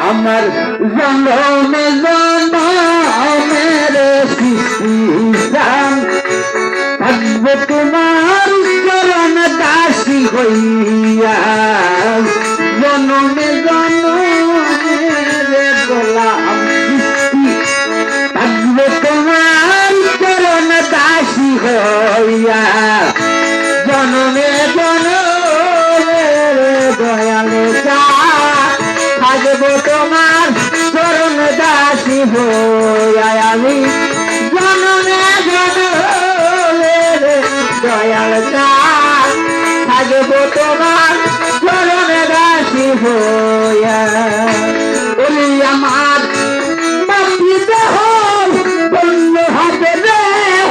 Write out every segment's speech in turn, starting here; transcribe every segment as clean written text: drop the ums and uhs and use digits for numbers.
আমার জনমে জনমের সৃষ্টিস্থান থাকবো তোমার চরণ দাসী হইয়া জনমে জনমের গোলাম সৃষ্টি থাকবো তোমার চরণ দাসী হইয়া জনমে জনমের দয়ালে থাকবো তোমার চরণ দাসী হইয়া আমি জনমে জনমের দয়াল থাকবো তোমার চরণ দাসী হইয়া বলি আমার মাটি দেহ বন্য হবে রে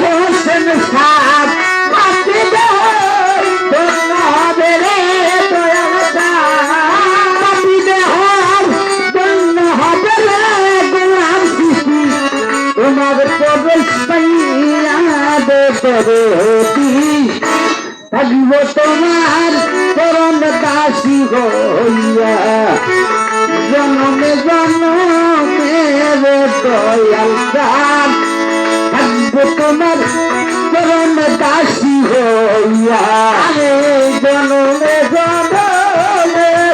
হোসেন সাপ মাটি দেহ বন্য হবে রে দয়াল মাটি দেহ বন্য হবে রে গোলাম সৃষ্টি তোমার প্রবেশ পাইয়া দেবী থাকব তোমার চরণ দাসী হইয়া জনমে জনমের দয়াল থাকব তোমার চরণ দাসী হইয়া জনমে জনমের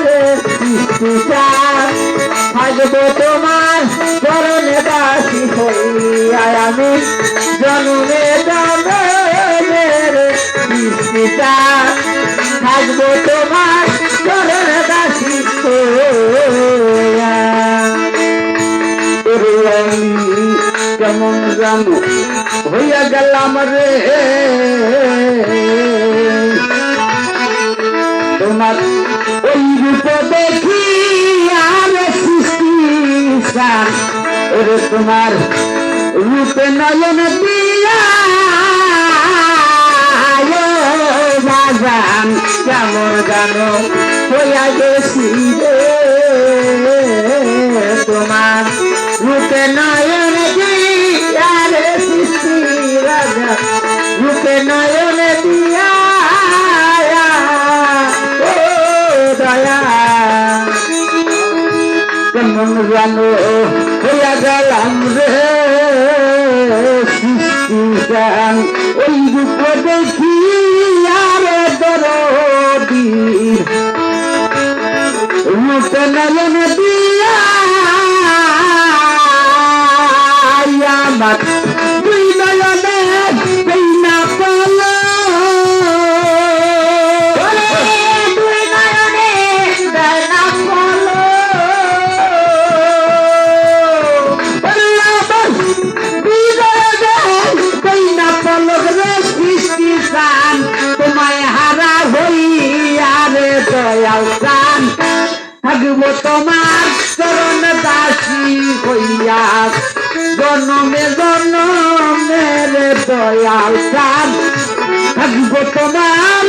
থাকব তোমার চরণ দাসী হইয়া আমি জনমে জনমের থাকবো তোমার চরণ দাসী হইয়া কেমন জানো হইয়া গেলাম রে তোমার ওই রূপ দেখি আর সৃষ্টি ওরে তোমার রূপে নয়ন দিয়া বাজান কেমন জানো হইয়া গেছি রে তোমার রূপে নয়ন দিয়া রে সৃষ্টি রাজা রূপে নয়ন দিয়া ও দয়া কেমন জানো হইয়া গেলাম রে সৃষ্টিদান ওই রূপ দেখি আর দরদি রূপ নয়ন দিয়া আমার দুই নয়নে দুই না পল দুই নয়নে দুই না পল তোমায় হারা হইয়া রে দয়াল প্রাণ থাকবো তোমার চরণ দাসী হইয়া জনমে জনমের দয়াল প্রাণ থাকবো তোমার